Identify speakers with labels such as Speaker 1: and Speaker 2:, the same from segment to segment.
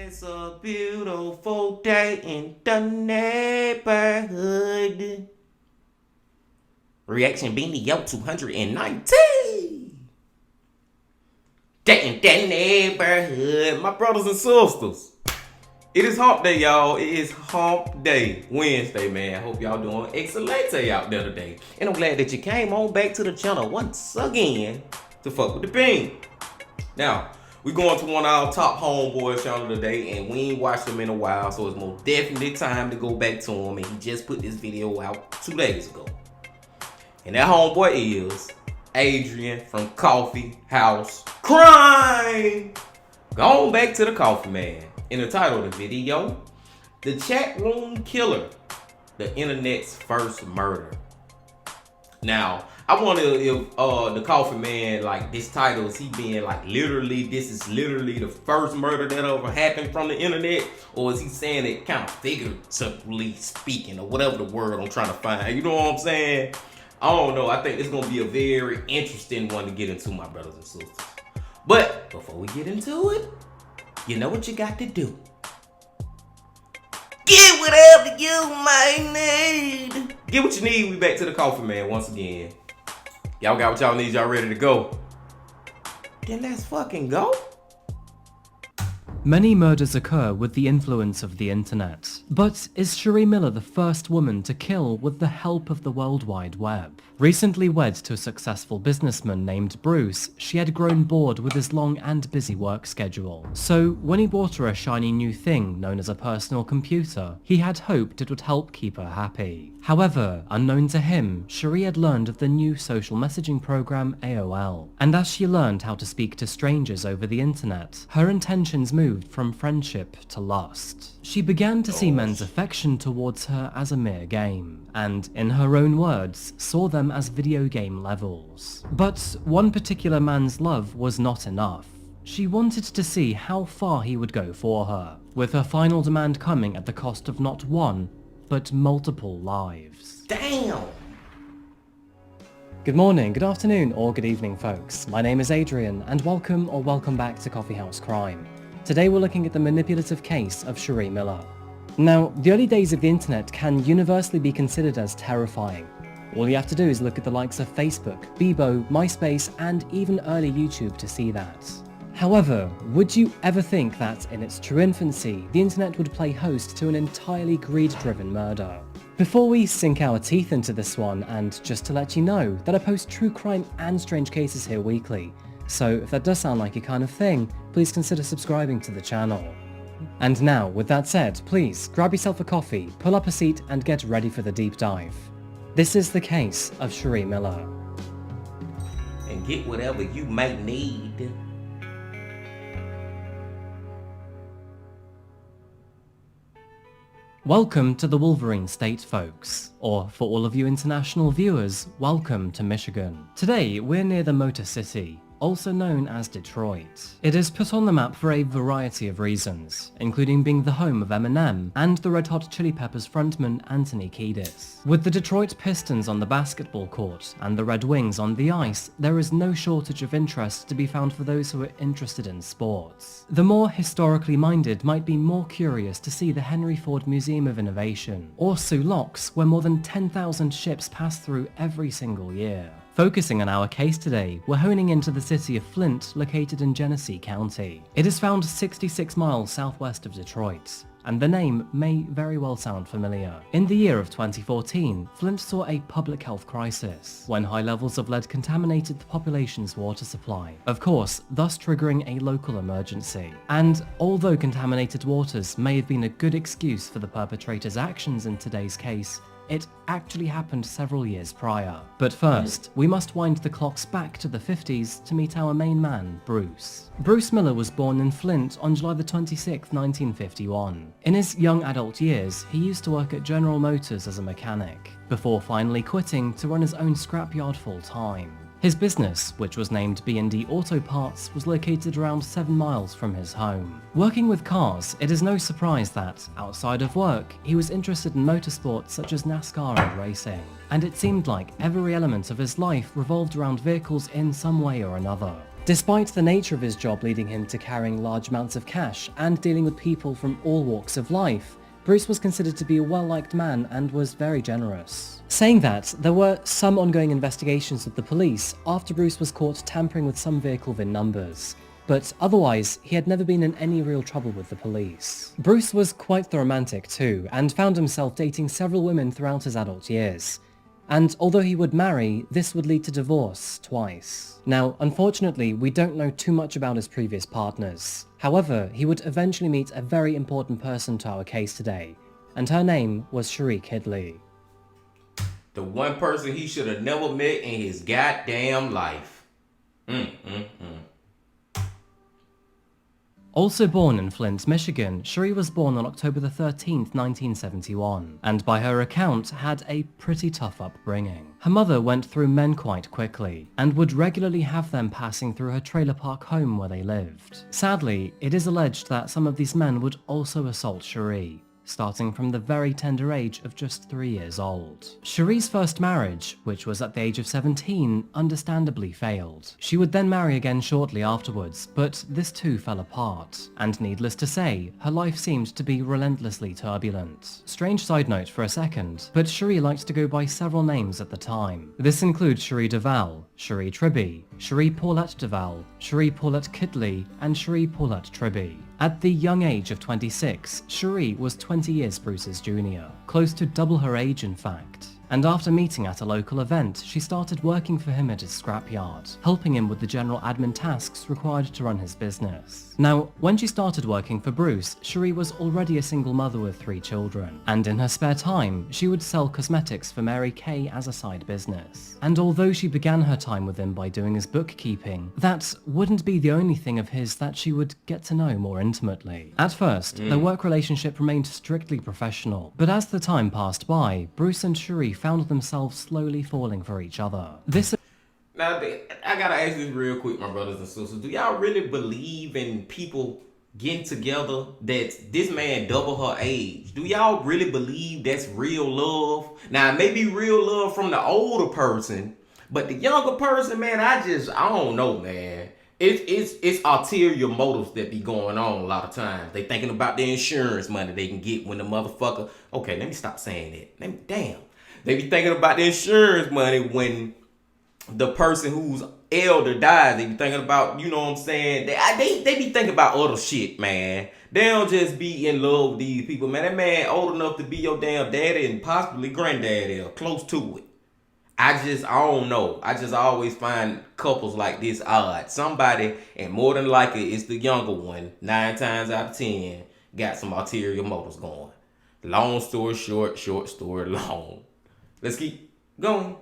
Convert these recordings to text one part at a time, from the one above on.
Speaker 1: It's a beautiful day in the neighborhood. Reaction video 219. Day in the neighborhood. My brothers and sisters. It is hump day, y'all. It is hump day. Wednesday, man. Hope y'all doing excellent out there today. And I'm glad that you came on back to the channel once again to fuck with the bean. Now, we're going to one of our top homeboys channel today, and we ain't watched him in a while, so it's most definitely time to go back to him. And he just put this video out 2 days ago. And that homeboy is Adrian from Coffeehouse Crime. Going back to the coffee man. In the title of the video, The Chat Room Killer, the internet's first murder. Now, I wonder if the coffee man, like, this title, is he being like literally, this is literally the first murder that ever happened from the internet, or is he saying it kind of figuratively speaking, or whatever the word I'm trying to find? You know what I'm saying? I don't know. I think it's gonna be a very interesting one to get into, my brothers and sisters. But before we get into it, you know what you got to do. Get whatever you might need. Get what you need. We back to the coffee man once again. Y'all got what y'all need. Y'all ready to go? Then let's fucking go.
Speaker 2: Many murders occur with the influence of the internet. But is Cherie Miller the first woman to kill with the help of the World Wide Web? Recently wed to a successful businessman named Bruce, she had grown bored with his long and busy work schedule. So when he bought her a shiny new thing known as a personal computer, he had hoped it would help keep her happy. However, unknown to him, Cherie had learned of the new social messaging program AOL. And as she learned how to speak to strangers over the internet, her intentions moved from friendship to lust. She began to see men's affection towards her as a mere game, and in her own words, saw them as video game levels. But one particular man's love was not enough. She wanted to see how far he would go for her, with her final demand coming at the cost of not one, but multiple lives.
Speaker 1: Damn!
Speaker 2: Good morning, good afternoon, or good evening, folks. My name is Adrian, and welcome back to Coffeehouse Crime. Today we're looking at the manipulative case of Cherie Miller. Now, the early days of the internet can universally be considered as terrifying. All you have to do is look at the likes of Facebook, Bebo, MySpace, and even early YouTube to see that. However, would you ever think that in its true infancy, the internet would play host to an entirely greed-driven murder? Before we sink our teeth into this one, and just to let you know that I post true crime and strange cases here weekly, so if that does sound like your kind of thing, please consider subscribing to the channel. And now, with that said, please grab yourself a coffee, pull up a seat, and get ready for the deep dive. This is the case of Cherie Miller.
Speaker 1: And get whatever you might need.
Speaker 2: Welcome to the Wolverine State, folks. Or, for all of you international viewers, welcome to Michigan. Today, we're near the Motor City, also known as Detroit. It is put on the map for a variety of reasons, including being the home of Eminem and the Red Hot Chili Peppers frontman Anthony Kiedis. With the Detroit Pistons on the basketball court and the Red Wings on the ice, there is no shortage of interest to be found for those who are interested in sports. The more historically minded might be more curious to see the Henry Ford Museum of Innovation, or Soo Locks, where more than 10,000 ships pass through every single year. Focusing on our case today, we're honing into the city of Flint, located in Genesee County. It is found 66 miles southwest of Detroit, and the name may very well sound familiar. In the year of 2014, Flint saw a public health crisis, when high levels of lead contaminated the population's water supply, of course, thus triggering a local emergency. And although contaminated waters may have been a good excuse for the perpetrator's actions in today's case, it actually happened several years prior. But first, we must wind the clocks back to the 50s to meet our main man, Bruce. Bruce Miller was born in Flint on July the 26th, 1951. In his young adult years, he used to work at General Motors as a mechanic, before finally quitting to run his own scrapyard full-time. His business, which was named B&D Auto Parts, was located around 7 miles from his home. Working with cars, it is no surprise that, outside of work, he was interested in motorsports such as NASCAR and racing. And it seemed like every element of his life revolved around vehicles in some way or another. Despite the nature of his job leading him to carrying large amounts of cash and dealing with people from all walks of life, Bruce was considered to be a well-liked man and was very generous. Saying that, there were some ongoing investigations with the police after Bruce was caught tampering with some vehicle VIN numbers, but otherwise, he had never been in any real trouble with the police. Bruce was quite the romantic too, and found himself dating several women throughout his adult years. And although he would marry, this would lead to divorce twice. Now, unfortunately, we don't know too much about his previous partners. However, he would eventually meet a very important person to our case today, and her name was Cherie Kidley.
Speaker 1: The one person he should have never met in his goddamn life.
Speaker 2: Also born in Flint, Michigan, Cherie was born on October the 13th, 1971, and by her account had a pretty tough upbringing. Her mother went through men quite quickly, and would regularly have them passing through her trailer park home where they lived. Sadly, it is alleged that some of these men would also assault Cherie, starting from the very tender age of just 3 years old. Cherie's first marriage, which was at the age of 17, understandably failed. She would then marry again shortly afterwards, but this too fell apart, and needless to say, her life seemed to be relentlessly turbulent. Strange side note for a second, but Cherie liked to go by several names at the time. This includes Cherie Duval, Cherie Tribby, Cherie Paulette Duval, Cherie Paulette Kidley, and Cherie Paulette Tribby. At the young age of 26, Cherie was 20 years Bruce's junior, close to double her age in fact. And after meeting at a local event, she started working for him at his scrapyard, helping him with the general admin tasks required to run his business. Now, when she started working for Bruce, Cherie was already a single mother with 3 children, and in her spare time, she would sell cosmetics for Mary Kay as a side business. And although she began her time with him by doing his bookkeeping, that wouldn't be the only thing of his that she would get to know more intimately. At first, their work relationship remained strictly professional, but as the time passed by, Bruce and Cherie found themselves slowly falling for each other.
Speaker 1: Now, I gotta ask this real quick, my brothers and sisters. Do y'all really believe in people getting together that this man double her age? Do y'all really believe that's real love? Now, it may be real love from the older person, but the younger person, man, I don't know, man. It's ulterior motives that be going on a lot of times. They thinking about the insurance money they can get when the motherfucker... Okay, let me stop saying that. Damn. They be thinking about the insurance money when the person who's elder dies. They be thinking about, you know what I'm saying? They be thinking about other shit, man. They don't just be in love with these people, man. That man old enough to be your damn daddy and possibly granddaddy or close to it. I don't know. I just always find couples like this odd. Somebody, and more than likely it's the younger one, 9 times out of 10, got some ulterior motives going. Long story short, short story long. Let's keep going.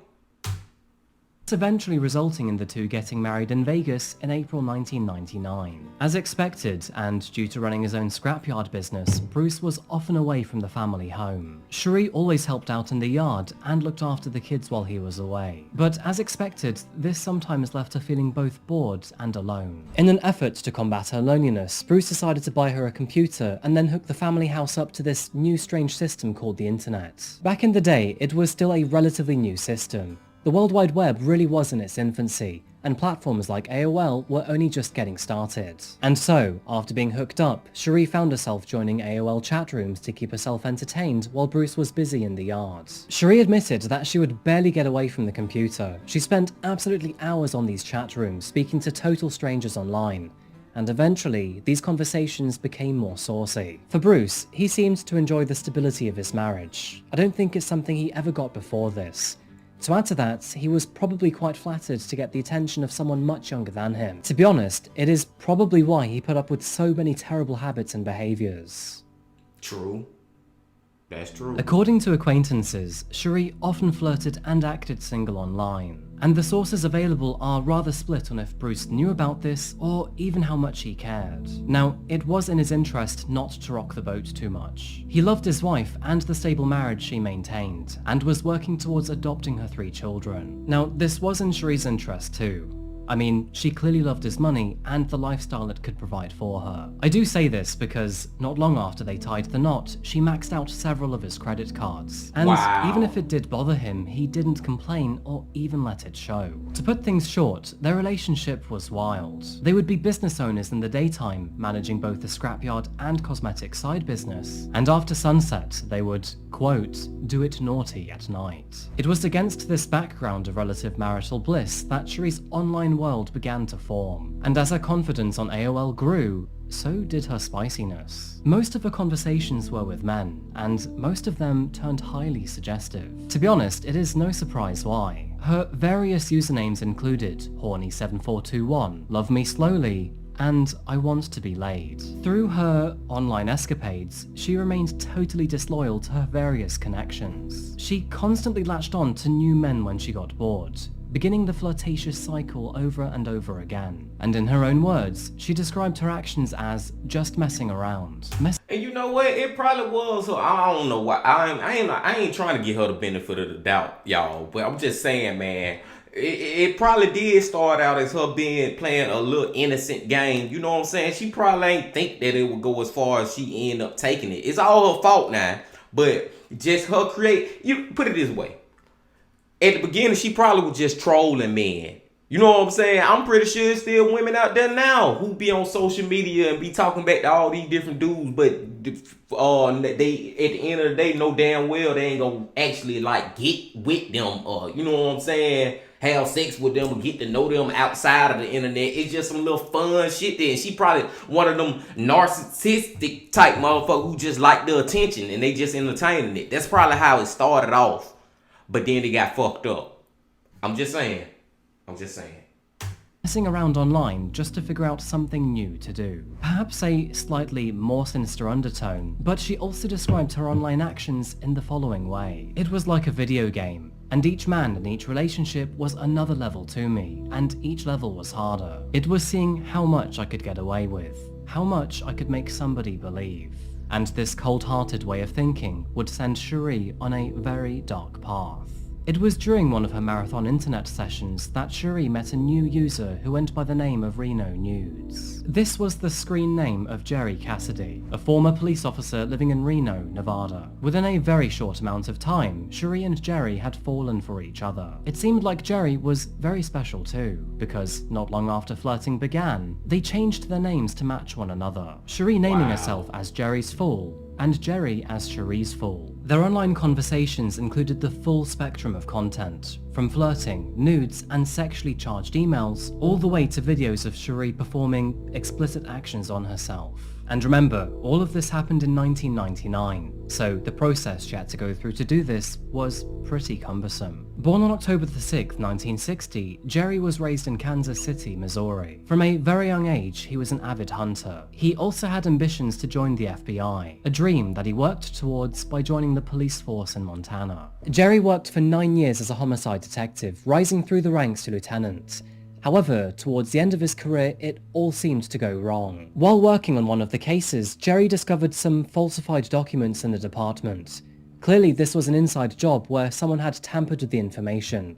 Speaker 2: Eventually resulting in the two getting married in Vegas in April 1999. As expected, and due to running his own scrapyard business, Bruce was often away from the family home. Cherie always helped out in the yard and looked after the kids while he was away. But as expected, this sometimes left her feeling both bored and alone. In an effort to combat her loneliness, Bruce decided to buy her a computer and then hook the family house up to this new strange system called the internet. Back in the day, it was still a relatively new system. The World Wide Web really was in its infancy, and platforms like AOL were only just getting started. And so, after being hooked up, Cherie found herself joining AOL chat rooms to keep herself entertained while Bruce was busy in the yard. Cherie admitted that she would barely get away from the computer. She spent absolutely hours on these chat rooms, speaking to total strangers online. And eventually, these conversations became more saucy. For Bruce, he seemed to enjoy the stability of his marriage. I don't think it's something he ever got before this. To add to that, he was probably quite flattered to get the attention of someone much younger than him. To be honest, it is probably why he put up with so many terrible habits and behaviors.
Speaker 1: True. That's true.
Speaker 2: According to acquaintances, Cherie often flirted and acted single online, and the sources available are rather split on if Bruce knew about this or even how much he cared. Now, it was in his interest not to rock the boat too much. He loved his wife and the stable marriage she maintained, and was working towards adopting her 3 children. Now, this was in Cherie's interest too. I mean, she clearly loved his money and the lifestyle it could provide for her. I do say this because not long after they tied the knot, she maxed out several of his credit cards. And
Speaker 1: Wow.
Speaker 2: even if it did bother him, he didn't complain or even let it show. To put things short, their relationship was wild. They would be business owners in the daytime, managing both the scrapyard and cosmetic side business. And after sunset, they would, quote, do it naughty at night. It was against this background of relative marital bliss that Cherie's online world began to form, and as her confidence on AOL grew, so did her spiciness. Most of her conversations were with men, and most of them turned highly suggestive. To be honest, it is no surprise why. Her various usernames included Horny7421, Love Me Slowly, and I Want to Be Laid. Through her online escapades, she remained totally disloyal to her various connections. She constantly latched on to new men when she got bored, beginning the flirtatious cycle over and over again. And in her own words, she described her actions as just messing around.
Speaker 1: And you know what? It probably was. So I don't know why. I ain't trying to give her the benefit of the doubt, y'all. But I'm just saying, man. It probably did start out as her playing a little innocent game. You know what I'm saying? She probably ain't think that it would go as far as she ended up taking it. It's all her fault now. But just her you put it this way. At the beginning, she probably was just trolling men. You know what I'm saying? I'm pretty sure there's still women out there now who be on social media and be talking back to all these different dudes, but they at the end of the day know damn well they ain't gonna actually like get with them or you know what I'm saying, have sex with them or get to know them outside of the internet. It's just some little fun shit there. And she probably one of them narcissistic type motherfuckers who just like the attention and they just entertaining it. That's probably how it started off. But then they got fucked up. I'm just saying.
Speaker 2: Messing around online just to figure out something new to do. Perhaps a slightly more sinister undertone, but she also described her online actions in the following way. It was like a video game, and each man in each relationship was another level to me, and each level was harder. It was seeing how much I could get away with, how much I could make somebody believe. And this cold-hearted way of thinking would send Cherie on a very dark path. It was during one of her marathon internet sessions that Cherie met a new user who went by the name of Reno Nudes. This was the screen name of Jerry Cassidy, a former police officer living in Reno, Nevada. Within a very short amount of time, Cherie and Jerry had fallen for each other. It seemed like Jerry was very special too, because not long after flirting began, they changed their names to match one another, Cherie naming herself as Jerry's Fool, and Jerry as Cherie's Fool. Their online conversations included the full spectrum of content, from flirting, nudes, and sexually charged emails, all the way to videos of Cherie performing explicit actions on herself. And remember, all of this happened in 1999, so the process she had to go through to do this was pretty cumbersome. Born on October 6, 1960, Jerry was raised in Kansas City, Missouri. From a very young age, he was an avid hunter. He also had ambitions to join the FBI, a dream that he worked towards by joining the police force in Montana. Jerry worked for 9 years as a homicide detective, rising through the ranks to lieutenant. However, towards the end of his career, it all seemed to go wrong. While working on one of the cases, Jerry discovered some falsified documents in the department. Clearly, this was an inside job where someone had tampered with the information.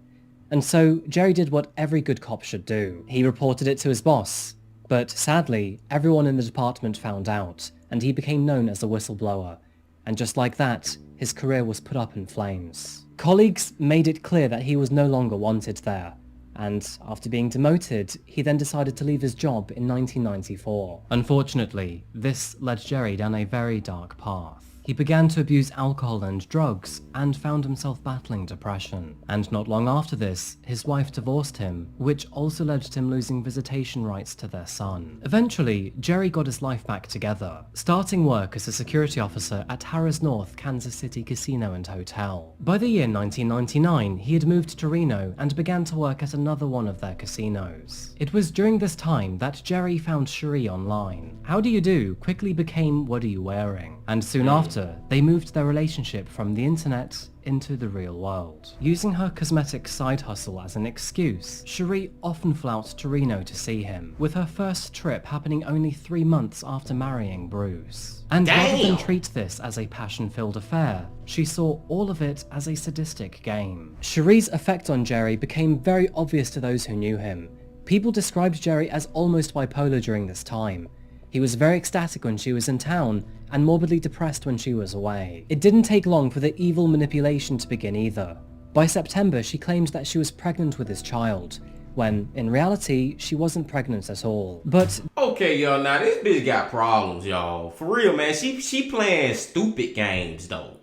Speaker 2: And so, Jerry did what every good cop should do. He reported it to his boss. But sadly, everyone in the department found out, and he became known as a whistleblower. And just like that, his career was put up in flames. Colleagues made it clear that he was no longer wanted there. And after being demoted, he then decided to leave his job in 1994. Unfortunately, this led Jerry down a very dark path. He began to abuse alcohol and drugs, and found himself battling depression. And not long after this, his wife divorced him, which also led to him losing visitation rights to their son. Eventually, Jerry got his life back together, starting work as a security officer at Harrah's North Kansas City Casino and Hotel. By the year 1999, he had moved to Reno and began to work at another one of their casinos. It was during this time that Jerry found Cherie online. How do you do quickly became what are you wearing? And soon after, after, they moved their relationship from the internet into the real world. Using her cosmetic side hustle as an excuse, Cherie often flew out to Reno to see him, with her first trip happening only 3 months after marrying Bruce. And rather than treat this as a passion-filled affair, she saw all of it as a sadistic game. Cherie's effect on Jerry became very obvious to those who knew him. People described Jerry as almost bipolar during this time. He was very ecstatic when she was in town, and morbidly depressed when she was away. It didn't take long for the evil manipulation to begin either. By September, she claimed that she was pregnant with his child, when, in reality, she wasn't pregnant at all. But
Speaker 1: okay, y'all, now this bitch got problems, y'all. For real, man. She playing stupid games, though.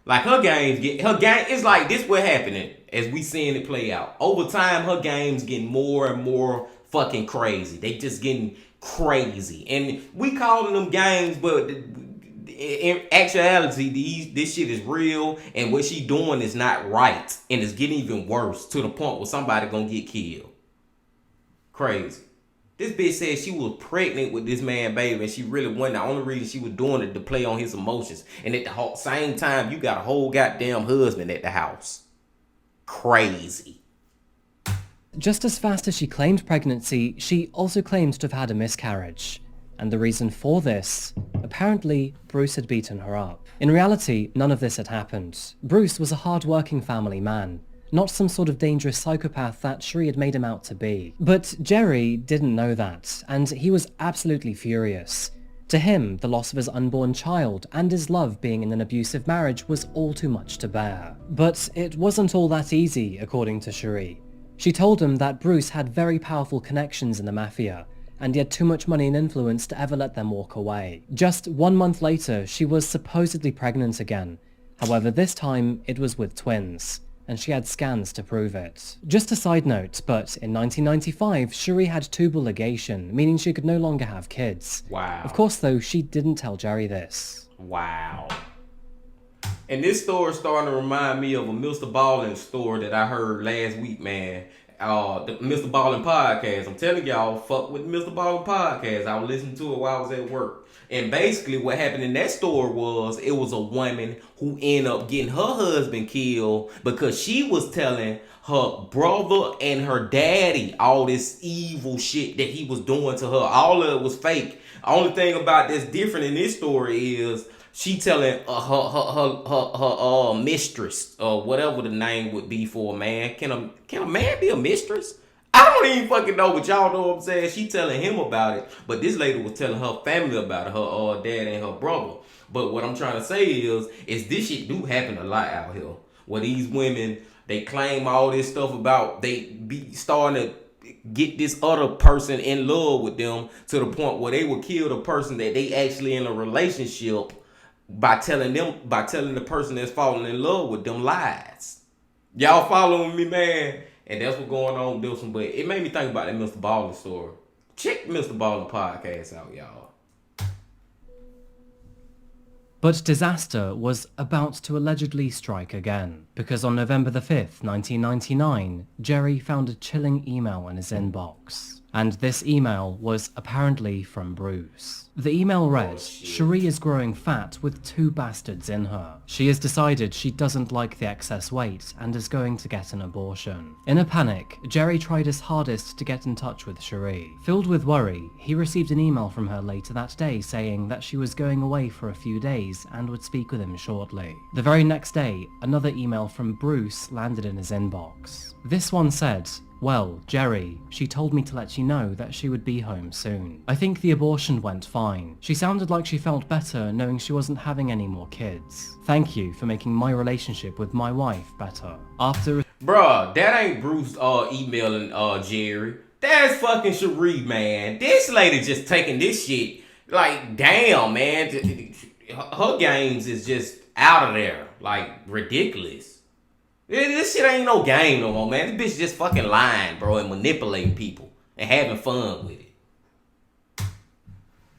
Speaker 1: Like, it's like this what happening as we seeing it play out. Over time, her games getting more and more fucking crazy. They just getting crazy. And we calling them games, but in actuality, this shit is real, and what she doing is not right, and it's getting even worse to the point where somebody gonna get killed. Crazy. This bitch said she was pregnant with this man, baby, and she really wasn't. The only reason she was doing it to play on his emotions, and at the same time, you got a whole goddamn husband at the house. Crazy.
Speaker 2: just as fast as she claimed pregnancy, she also claimed to have had a miscarriage. And the reason for this? Apparently, Bruce had beaten her up. In reality, none of this had happened. Bruce was a hard-working family man, not some sort of dangerous psychopath that Cherie had made him out to be. But Jerry didn't know that, and he was absolutely furious. To him, the loss of his unborn child and his love being in an abusive marriage was all too much to bear. But it wasn't all that easy, according to Cherie. She told him that Bruce had very powerful connections in the mafia, and he had too much money and influence to ever let them walk away. Just 1 month later, she was supposedly pregnant again. However, this time it was with twins, and she had scans to prove it. Just a side note, but in 1995, Cherie had tubal ligation, meaning she could no longer have kids.
Speaker 1: Wow.
Speaker 2: Of course, though, she didn't tell Jerry this.
Speaker 1: Wow. And this story is starting to remind me of a Mr. Ballin story that I heard last week, man. The Mr. Ballin podcast. I'm telling y'all, fuck with the Mr. Ballin podcast. I was listening to it while I was at work. And basically what happened in that story was it was a woman who ended up getting her husband killed because she was telling her brother and her daddy all this evil shit that he was doing to her. All of it was fake. Only thing about that's different in this story is she telling her mistress, or whatever the name would be for a man. Can a man be a mistress? I don't even fucking know, but y'all know what I'm saying. She telling him about it, but this lady was telling her family about it, her dad and her brother. But what I'm trying to say is this shit do happen a lot out here, where these women, they claim all this stuff about they be starting to get this other person in love with them to the point where they will kill the person that they actually in a relationship by telling the person that's falling in love with them lies. Y'all following me, man? And that's what's going on with this one. But it made me think about that Mr. Ballin story. Check Mr. Ballin podcast out, y'all.
Speaker 2: But disaster was about to allegedly strike again, because on November the 5th, 1999, Jerry found a chilling email in his inbox. And this email was apparently from Bruce. The email read, Cherie is growing fat with 2 bastards in her. She has decided she doesn't like the excess weight and is going to get an abortion. In a panic, Jerry tried his hardest to get in touch with Cherie. Filled with worry, he received an email from her later that day saying that she was going away for a few days and would speak with him shortly. The very next day, another email from Bruce landed in his inbox. This one said, well, Jerry, she told me to let you know that she would be home soon. I think the abortion went fine. She sounded like she felt better knowing she wasn't having any more kids. Thank you for making my relationship with my wife better. After...
Speaker 1: Bruh, that ain't Bruce emailing Jerry. That's fucking Cherie, man. This lady just taking this shit. Like, damn, man. Her games is just out of there. Like, ridiculous. This shit ain't no game no more, man. This bitch just fucking lying, bro, and manipulating people and having fun with it.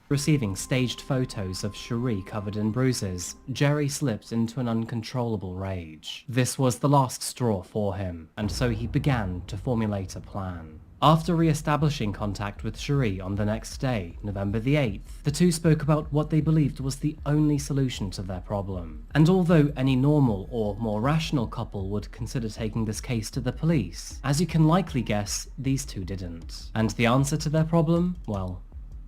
Speaker 2: Receiving staged photos of Cherie covered in bruises, Jerry slipped into an uncontrollable rage. This was the last straw for him, and so he began to formulate a plan. After re-establishing contact with Cherie on the next day, November the 8th, the two spoke about what they believed was the only solution to their problem. And although any normal or more rational couple would consider taking this case to the police, as you can likely guess, these two didn't. And the answer to their problem? Well,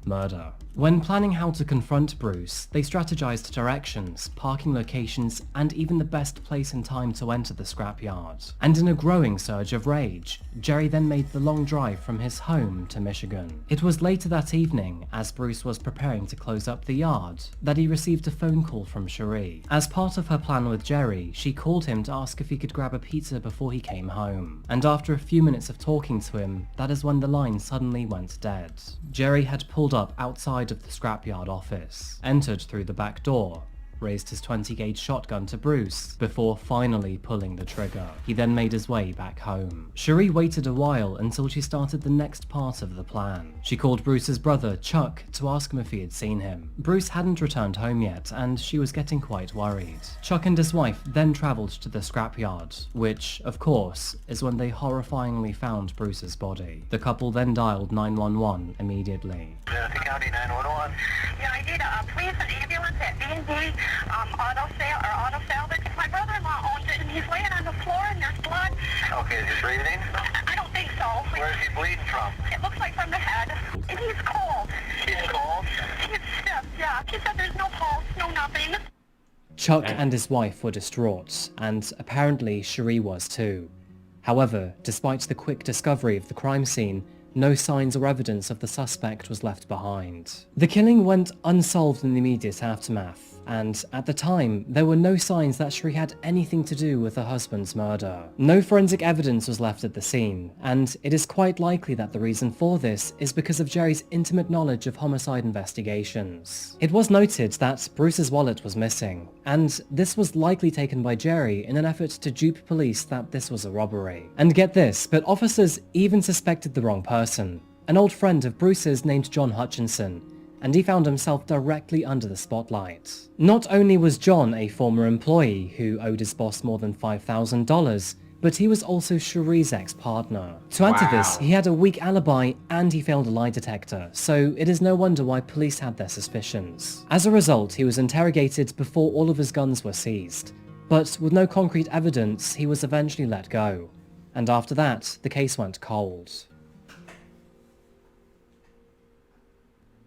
Speaker 2: murder. When planning how to confront Bruce, they strategized directions, parking locations, and even the best place and time to enter the scrapyard. And in a growing surge of rage, Jerry then made the long drive from his home to Michigan. It was later that evening, as Bruce was preparing to close up the yard, that he received a phone call from Cherie. As part of her plan with Jerry, she called him to ask if he could grab a pizza before he came home. And after a few minutes of talking to him, that is when the line suddenly went dead. Jerry had pulled up outside of the scrapyard office, entered through the back door, raised his 20-gauge shotgun to Bruce, before finally pulling the trigger. He then made his way back home. Cherie waited a while until she started the next part of the plan. She called Bruce's brother, Chuck, to ask him if he had seen him. Bruce hadn't returned home yet, and she was getting quite worried. Chuck and his wife then travelled to the scrapyard, which, of course, is when they horrifyingly found Bruce's body. The couple then dialed 911 immediately.
Speaker 3: County 911.
Speaker 4: Yeah, I need please an ambulance at B&B auto salvage. My brother-in-law owns it, and he's laying on the floor, and there's blood.
Speaker 3: Okay, is he breathing?
Speaker 4: I don't think so.
Speaker 3: Where is he bleeding from?
Speaker 4: It looks like from the head. And he's cold.
Speaker 3: He's cold?
Speaker 4: He's stiff, yeah. She said there's no pulse, no nothing.
Speaker 2: Chuck and his wife were distraught, and apparently Cherie was too. However, despite the quick discovery of the crime scene, no signs or evidence of the suspect was left behind. The killing went unsolved in the immediate aftermath, and at the time, there were no signs that Cherie had anything to do with her husband's murder. No forensic evidence was left at the scene, and it is quite likely that the reason for this is because of Jerry's intimate knowledge of homicide investigations. It was noted that Bruce's wallet was missing, and this was likely taken by Jerry in an effort to dupe police that this was a robbery. And get this, but officers even suspected the wrong person. An old friend of Bruce's named John Hutchinson, and he found himself directly under the spotlight. Not only was John a former employee who owed his boss more than $5,000, but he was also Cherie's ex-partner. To add to this, he had a weak alibi and he failed a lie detector, so it is no wonder why police had their suspicions. As a result, he was interrogated before all of his guns were seized, but with no concrete evidence, he was eventually let go. And after that, the case went cold.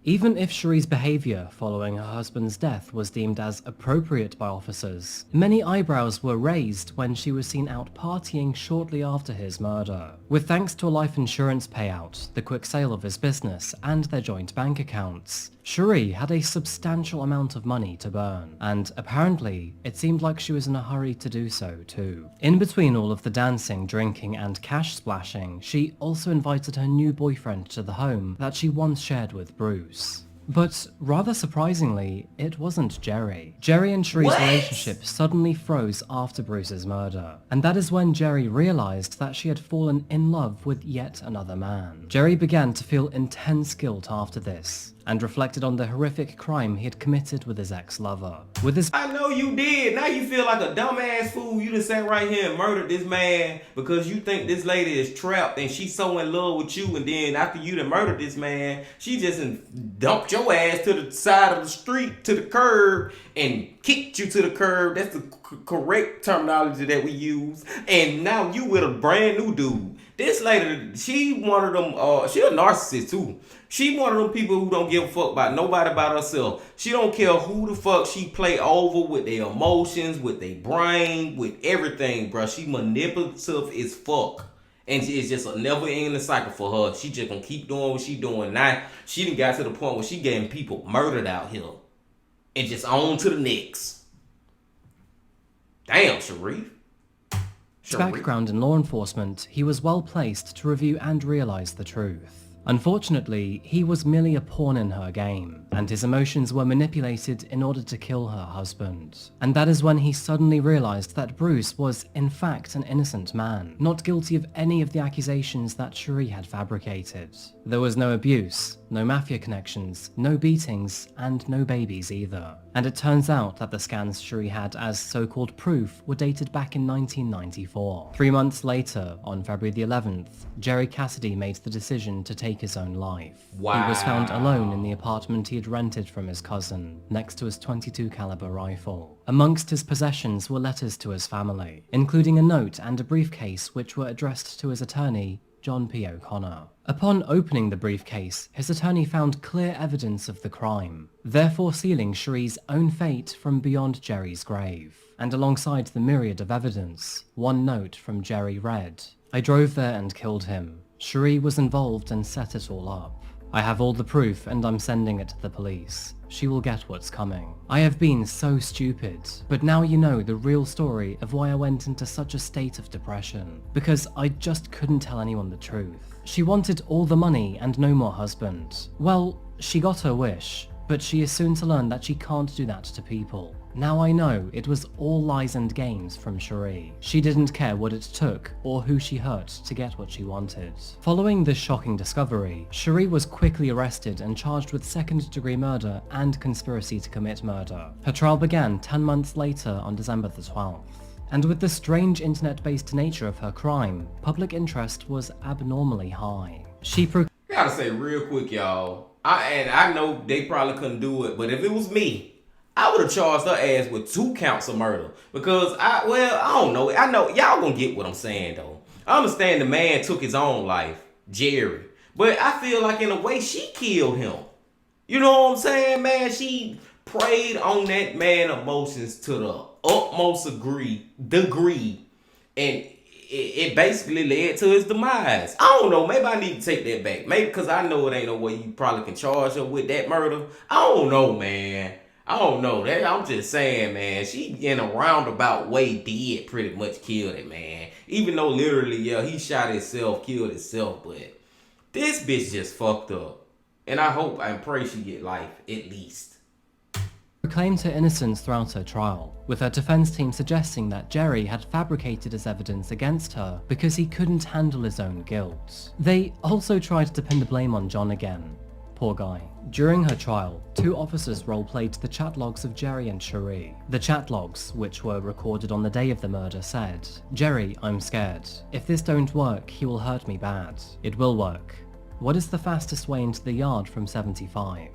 Speaker 2: Even if Cherie's behaviour following her husband's death was deemed as appropriate by officers, many eyebrows were raised when she was seen out partying shortly after his murder. With thanks to a life insurance payout, the quick sale of his business, and their joint bank accounts, Cherie had a substantial amount of money to burn, and apparently, it seemed like she was in a hurry to do so too. In between all of the dancing, drinking, and cash splashing, she also invited her new boyfriend to the home that she once shared with Bruce. But rather surprisingly, it wasn't Jerry. Jerry and Cherie's relationship suddenly froze after Bruce's murder, and that is when Jerry realized that she had fallen in love with yet another man. Jerry began to feel intense guilt after this, and reflected on the horrific crime he had committed with his ex-lover. With his
Speaker 1: I know you did. Now you feel like a dumbass fool. You just sat right here and murdered this man because you think this lady is trapped and she's so in love with you, and then after you done murdered this man, she just dumped your ass to the side of the street, to the curb, and kicked you to the curb. That's the correct terminology that we use. And now you with a brand new dude. This lady, she one of them, she a narcissist too. She one of them people who don't give a fuck about nobody but herself. She don't care who the fuck she play over with their emotions, with their brain, with everything, bro. She manipulative as fuck. And it's just a never-ending cycle for her. She just gonna keep doing what she doing. Now, she done got to the point where she getting people murdered out here. And just on to the next. Damn, Sharif.
Speaker 2: background in law enforcement, he was well placed to review and realize the truth. Unfortunately, he was merely a pawn in her game, and his emotions were manipulated in order to kill her husband. And that is when he suddenly realized that Bruce was in fact an innocent man, not guilty of any of the accusations that Cherie had fabricated. There was no abuse, no mafia connections, no beatings, and no babies either. And it turns out that the scans Cherie had as so-called proof were dated back in 1994. 3 months later, on February the 11th, Jerry Cassidy made the decision to take his own life.
Speaker 1: Wow.
Speaker 2: He was found alone in the apartment he had rented from his cousin, next to his .22 caliber rifle. Amongst his possessions were letters to his family, including a note and a briefcase which were addressed to his attorney, John P. O'Connor. Upon opening the briefcase, his attorney found clear evidence of the crime, therefore sealing Cherie's own fate from beyond Jerry's grave. And alongside the myriad of evidence, one note from Jerry read, "I drove there and killed him. Cherie was involved and set it all up. I have all the proof and I'm sending it to the police. She will get what's coming. I have been so stupid, but now you know the real story of why I went into such a state of depression. Because I just couldn't tell anyone the truth. She wanted all the money and no more husband. Well, she got her wish, but she is soon to learn that she can't do that to people. Now I know it was all lies and games from Cherie. She didn't care what it took or who she hurt to get what she wanted." Following this shocking discovery, Cherie was quickly arrested and charged with second-degree murder and conspiracy to commit murder. Her trial began 10 months later on December the 12th. And with the strange internet-based nature of her crime, public interest was abnormally high.
Speaker 1: Gotta say real quick, y'all. I know they probably couldn't do it, but if it was me, I would have charged her ass with 2 counts of murder. Because I don't know. I know y'all gonna get what I'm saying though. I understand the man took his own life, Jerry. But I feel like in a way she killed him. You know what I'm saying, man? She preyed on that man's emotions to the utmost degree. And it basically led to his demise. I don't know. Maybe I need to take that back. Maybe because I know it ain't no way you probably can charge her with that murder. I don't know, man. I don't know. That I'm just saying, man. She in a roundabout way did pretty much kill it, man. Even though literally, yeah, he shot himself, killed himself, but this bitch just fucked up. And I hope and pray she get life at least.
Speaker 2: Proclaimed her innocence throughout her trial, with her defense team suggesting that Jerry had fabricated his evidence against her because he couldn't handle his own guilt. They also tried to pin the blame on John again. Poor guy. During her trial, 2 officers role-played the chat logs of Jerry and Cherie. The chat logs, which were recorded on the day of the murder, said, "Jerry, I'm scared. If this don't work, he will hurt me bad. It will work. What is the fastest way into the yard from 75?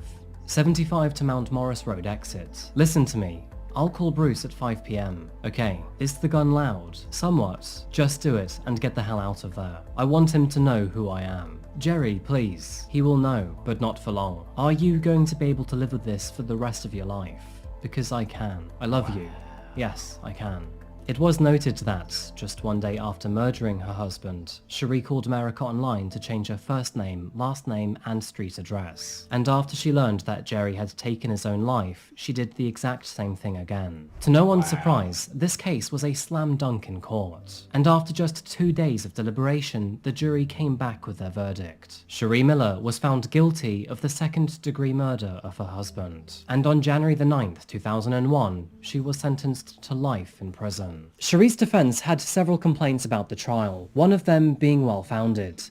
Speaker 2: 75 to Mount Morris Road exit. Listen to me. I'll call Bruce at 5 PM. Okay, is the gun loud? Somewhat. Just do it and get the hell out of there. I want him to know who I am. Jerry, please. He will know, but not for long. Are you going to be able to live with this for the rest of your life? Because I can. I love you. Yes, I can." It was noted that, just one day after murdering her husband, Cherie called America Online to change her first name, last name, and street address. And after she learned that Jerry had taken his own life, she did the exact same thing again. To no one's surprise, this case was a slam dunk in court. And after just 2 days of deliberation, the jury came back with their verdict. Cherie Miller was found guilty of the second-degree murder of her husband. And on January the 9th, 2001, she was sentenced to life in prison. Cherie's defense had several complaints about the trial, one of them being well-founded.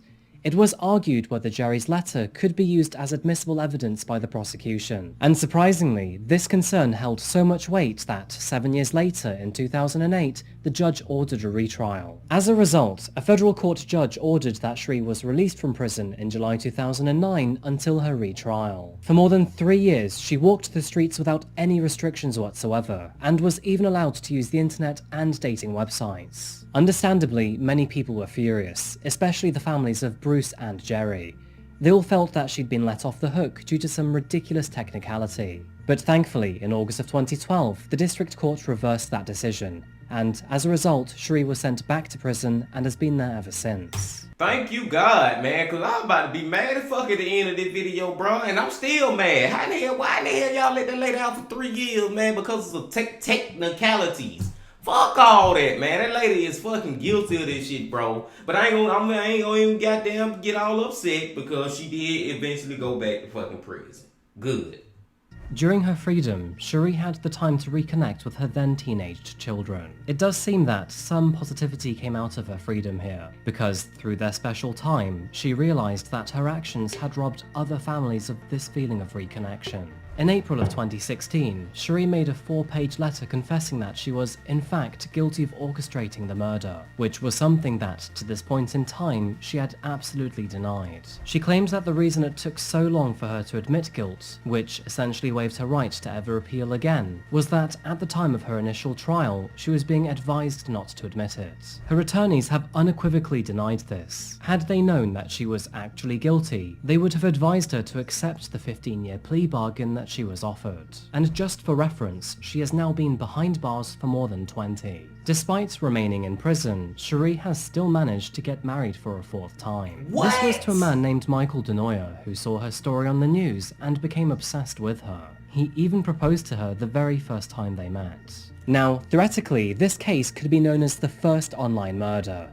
Speaker 2: It was argued whether Jerry's letter could be used as admissible evidence by the prosecution. And surprisingly, this concern held so much weight that 7 years later, in 2008, the judge ordered a retrial. As a result, a federal court judge ordered that Cherie was released from prison in July 2009 until her retrial. For more than 3 years, she walked the streets without any restrictions whatsoever, and was even allowed to use the internet and dating websites. Understandably, many people were furious, especially the families of Bruce and Jerry. They all felt that she'd been let off the hook due to some ridiculous technicality. But thankfully, in August of 2012, the district court reversed that decision, and as a result, Cherie was sent back to prison and has been there ever since.
Speaker 1: Thank you God, man, cause I'm about to be mad as fuck at the end of this video, bro, and I'm still mad. Why in the hell y'all let that lady out for 3 years, man, because of technicalities? Fuck all that, man. That lady is fucking guilty of this shit, bro. But I ain't gonna even goddamn get all upset because she did eventually go back to fucking prison. Good.
Speaker 2: During her freedom, Cherie had the time to reconnect with her then teenaged children. It does seem that some positivity came out of her freedom here, because through their special time, she realised that her actions had robbed other families of this feeling of reconnection. In April of 2016, Cherie made a 4-page letter confessing that she was, in fact, guilty of orchestrating the murder, which was something that, to this point in time, she had absolutely denied. She claimed that the reason it took so long for her to admit guilt, which essentially waived her right to ever appeal again, was that at the time of her initial trial, she was being advised not to admit it. Her attorneys have unequivocally denied this. Had they known that she was actually guilty, they would have advised her to accept the 15-year plea bargain that she was offered. And just for reference, she has now been behind bars for more than 20. Despite remaining in prison, Cherie has still managed to get married for a 4th time.
Speaker 1: What?
Speaker 2: This was to a man named Michael Denoyer, who saw her story on the news and became obsessed with her. He even proposed to her the very first time they met. Now, theoretically, this case could be known as the first online murder,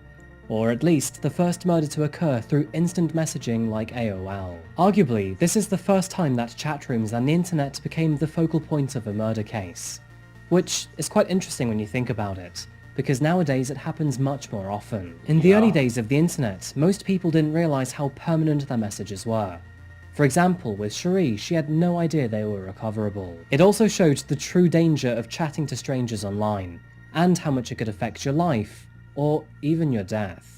Speaker 2: or at least the first murder to occur through instant messaging like AOL. Arguably, this is the first time that chat rooms and the internet became the focal point of a murder case. Which is quite interesting when you think about it, because nowadays it happens much more often. In the early days of the internet, most people didn't realise how permanent their messages were. For example, with Cherie, she had no idea they were recoverable. It also showed the true danger of chatting to strangers online, and how much it could affect your life, or even your death.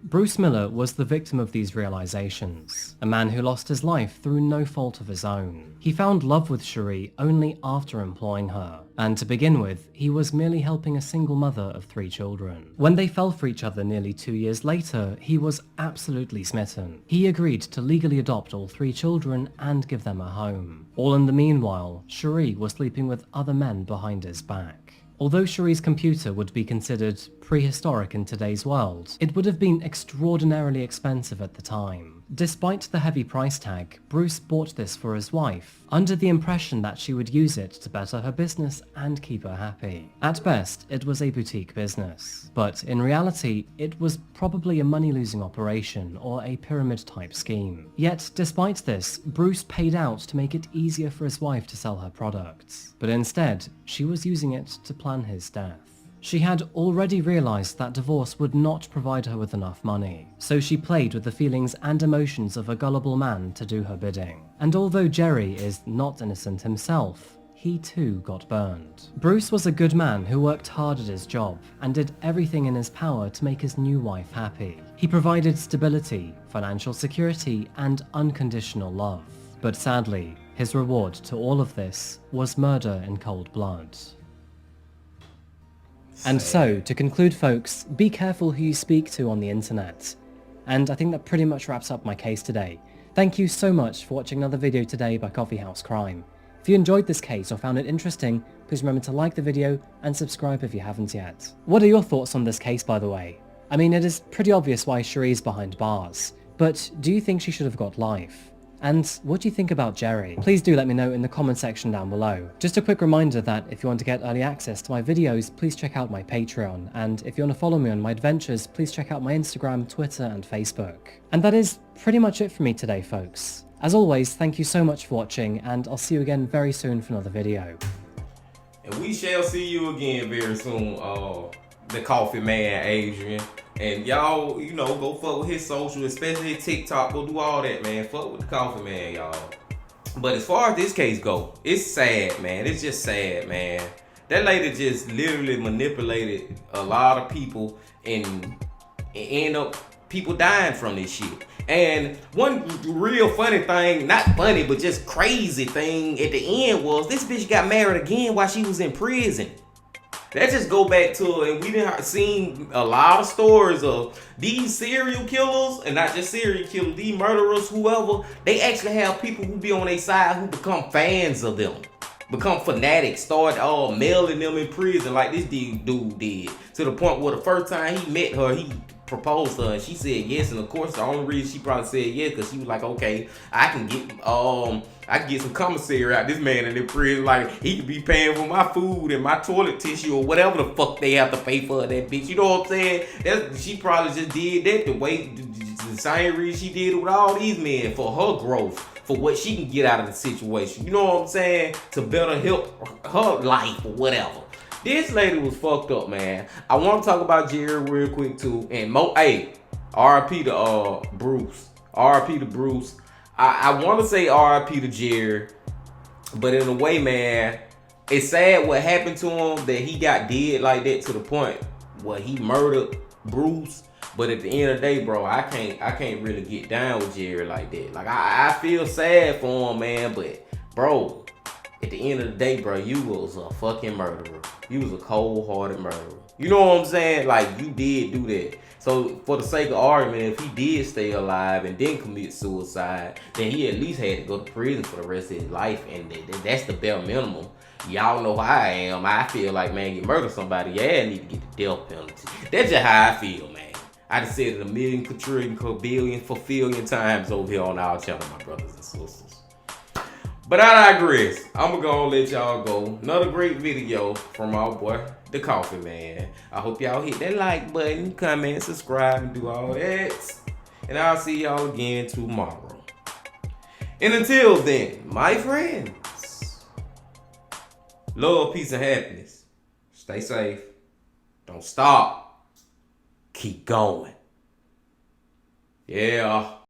Speaker 2: Bruce Miller was the victim of these realizations, a man who lost his life through no fault of his own. He found love with Cherie only after employing her, and to begin with, he was merely helping a single mother of 3 children. When they fell for each other nearly 2 years later, he was absolutely smitten. He agreed to legally adopt all 3 children and give them a home. All in the meanwhile, Cherie was sleeping with other men behind his back. Although Cherie's computer would be considered prehistoric in today's world, it would have been extraordinarily expensive at the time. Despite the heavy price tag, Bruce bought this for his wife, under the impression that she would use it to better her business and keep her happy. At best, it was a boutique business, but in reality, it was probably a money-losing operation or a pyramid-type scheme. Yet, despite this, Bruce paid out to make it easier for his wife to sell her products, but instead, she was using it to plan his death. She had already realised that divorce would not provide her with enough money, so she played with the feelings and emotions of a gullible man to do her bidding. And although Jerry is not innocent himself, he too got burned. Bruce was a good man who worked hard at his job and did everything in his power to make his new wife happy. He provided stability, financial security, and unconditional love. But sadly, his reward to all of this was murder in cold blood. And so, to conclude folks, be careful who you speak to on the internet. And I think that pretty much wraps up my case today. Thank you so much for watching another video today by Coffeehouse Crime. If you enjoyed this case or found it interesting, please remember to like the video and subscribe if you haven't yet. What are your thoughts on this case, by the way? I mean, it is pretty obvious why Cherie's behind bars, but do you think she should have got life? And what do you think about Jerry? Please do let me know in the comment section down below. Just a quick reminder that if you want to get early access to my videos, please check out my Patreon. And if you want to follow me on my adventures, please check out my Instagram, Twitter, and Facebook. And that is pretty much it for me today, folks. As always, thank you so much for watching, and I'll see you again very soon for another video.
Speaker 1: And we shall see you again very soon, the Coffee Man, Adrian. And y'all, you know, go fuck with his social, especially his TikTok. Go do all that, man. Fuck with the Coffee Man, y'all. But as far as this case go, it's sad, man. It's just sad, man. That lady just literally manipulated a lot of people and end up people dying from this shit. And one real funny thing, not funny, but just crazy thing at the end was this bitch got married again while she was in prison. That just go back to, and we done seen a lot of stories of these serial killers, and not just serial killers, these murderers, whoever, they actually have people who be on their side who become fans of them, become fanatics, start mailing them in prison like this dude did, to the point where the first time he met her, he proposed to her, and she said yes. And of course, the only reason she probably said yes because she was like, okay, I can get some commissary out this man in the prison. Like, he could be paying for my food and my toilet tissue or whatever the fuck they have to pay for that bitch. You know what I'm saying? She probably just did that the same reason she did it with all these men, for her growth, for what she can get out of the situation. You know what I'm saying? To better help her life or whatever. This lady was fucked up, man. I want to talk about Jerry real quick too. And RIP to Bruce. RIP to Bruce. I want to say RIP to Jerry, but in a way, man, it's sad what happened to him, that he got dead like that to the point where he murdered Bruce. But at the end of the day, bro, I can't really get down with Jerry like that. Like, I feel sad for him, man, but bro, at the end of the day, bro, you was a fucking murderer. You was a cold-hearted murderer. You know what I'm saying? Like, you did do that. So, for the sake of argument, if he did stay alive and didn't commit suicide, then he at least had to go to prison for the rest of his life, and that's the bare minimum. Y'all know how I am. I feel like, man, you murder somebody, yeah, I need to get the death penalty. That's just how I feel, man. I just said it a million, quadrillion, billion, fulfillion times over here on our channel, my brothers and sisters. But I digress. I'm gonna let y'all go. Another great video from our boy, the Coffee Man. I hope y'all hit that like button, comment, subscribe, and do all that. And I'll see y'all again tomorrow. And until then, my friends, love, peace, and happiness. Stay safe. Don't stop. Keep going. Yeah.